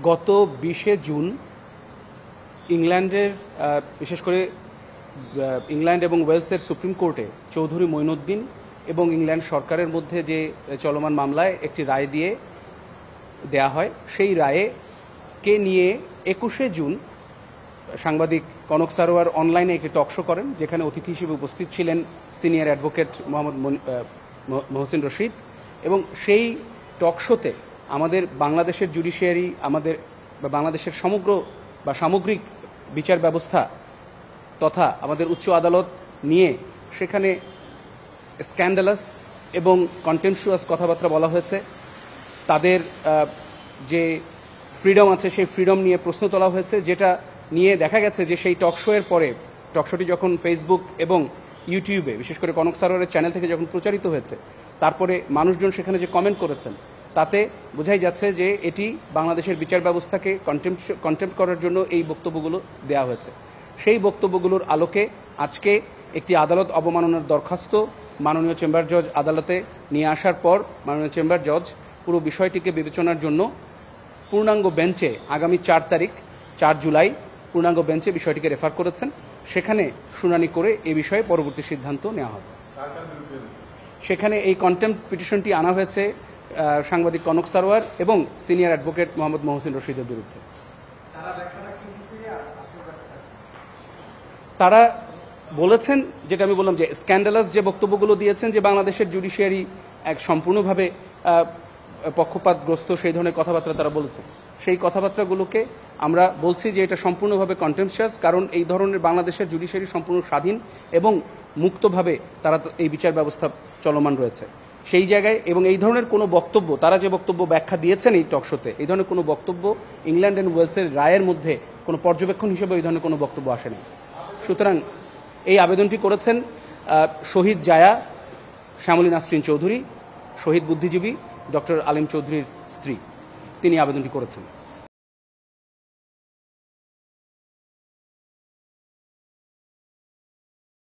গত 20শে জুন ইংল্যান্ডের বিশেষ করে ইংল্যান্ড এবং ওয়েলসের সুপ্রিম কোর্টে চৌধুরী মঈনুদ্দিন এবং ইংল্যান্ড সরকারের মধ্যে যে চলমান মামলায় একটি রায় দেয়া হয়, সেই রায়কে নিয়ে 21শে জুন সাংবাদিক কনক সারোয়ার অনলাইনে একটি টকশো করেন, যেখানে অতিথি হিসেবে উপস্থিত ছিলেন সিনিয়র অ্যাডভোকেট মোহাম্মদ মহসিন রশিদ। এবং সেই টকশোতে আমাদের বাংলাদেশের জুডিশিয়ারি, আমাদের বাংলাদেশের সমগ্র বা সামগ্রিক বিচার ব্যবস্থা তথা আমাদের উচ্চ আদালত নিয়ে সেখানে স্ক্যান্ডালাস এবং কন্টেম্পচুয়াস কথাবার্তা বলা হয়েছে। তাদের যে ফ্রিডম আছে সেই ফ্রিডম নিয়ে প্রশ্ন তোলা হয়েছে, যেটা নিয়ে দেখা গেছে যে সেই টকশো এর পরে, টকশোটি যখন ফেসবুক এবং ইউটিউবে বিশেষ করে কনক সারোয়ারের চ্যানেল থেকে যখন প্রচারিত হয়েছে, তারপরে মানুষজন সেখানে যে কমেন্ট করেছেন তাতে বোঝাই যাচ্ছে যে এটি বাংলাদেশের বিচার ব্যবস্থাকে কন্টেম্প্ট করার জন্য এই বক্তব্যগুলো দেওয়া হয়েছে। সেই বক্তব্যগুলোর আলোকে আজকে একটি আদালত অবমাননার দরখাস্ত মাননীয় চেম্বার জজ আদালতে নিয়ে আসার পর মাননীয় চেম্বার জজ পুরো বিষয়টিকে বিবেচনার জন্য পূর্ণাঙ্গ বেঞ্চে আগামী 4 জুলাই পূর্ণাঙ্গ বেঞ্চে বিষয়টিকে রেফার করেছেন। সেখানে শুনানি করে এ বিষয়ে পরবর্তী সিদ্ধান্ত নেওয়া হবে। সেখানে এই কন্টেম্পট পিটিশনটি আনা হয়েছে সাংবাদিক কনক সারোয়ার এবং সিনিয়র অ্যাডভোকেট মোহাম্মদ মহসিন রশিদের বিরুদ্ধে। তারা বলেছেন, যেটা আমি বললাম, যে স্ক্যান্ডালাস যে বক্তব্যগুলো দিয়েছেন, যে বাংলাদেশের জুডিশিয়ারি এক সম্পূর্ণভাবে পক্ষপাতগ্রস্ত, সেই ধরনের কথাবার্তা তারা বলেছেন। সেই কথাবার্তাগুলোকে আমরা বলছি যে এটা সম্পূর্ণভাবে কন্টেম্পচুয়াস, কারণ এই ধরনের বাংলাদেশের জুডিশিয়ারি সম্পূর্ণ স্বাধীন এবং মুক্তভাবে তারা এই বিচার ব্যবস্থা চলমান রয়েছে সেই জায়গায়। এবং এই ধরনের কোনো বক্তব্য, তারা যে বক্তব্য ব্যাখ্যা দিয়েছেন এই টকশোতে, এই ধরনের কোনো বক্তব্য ইংল্যান্ড অ্যান্ড ওয়েলসের রায়ের মধ্যে কোনো পর্যবেক্ষণ হিসেবে এই ধরনের কোনো বক্তব্য আসেনি। সুতরাং এই আবেদনটি করেছেন শহীদ জায়া শ্যামলী নাসরিন চৌধুরী, শহীদ বুদ্ধিজীবী ডক্টর আলিম চৌধুরীর স্ত্রী। তিনি আবেদনটি করেছেন।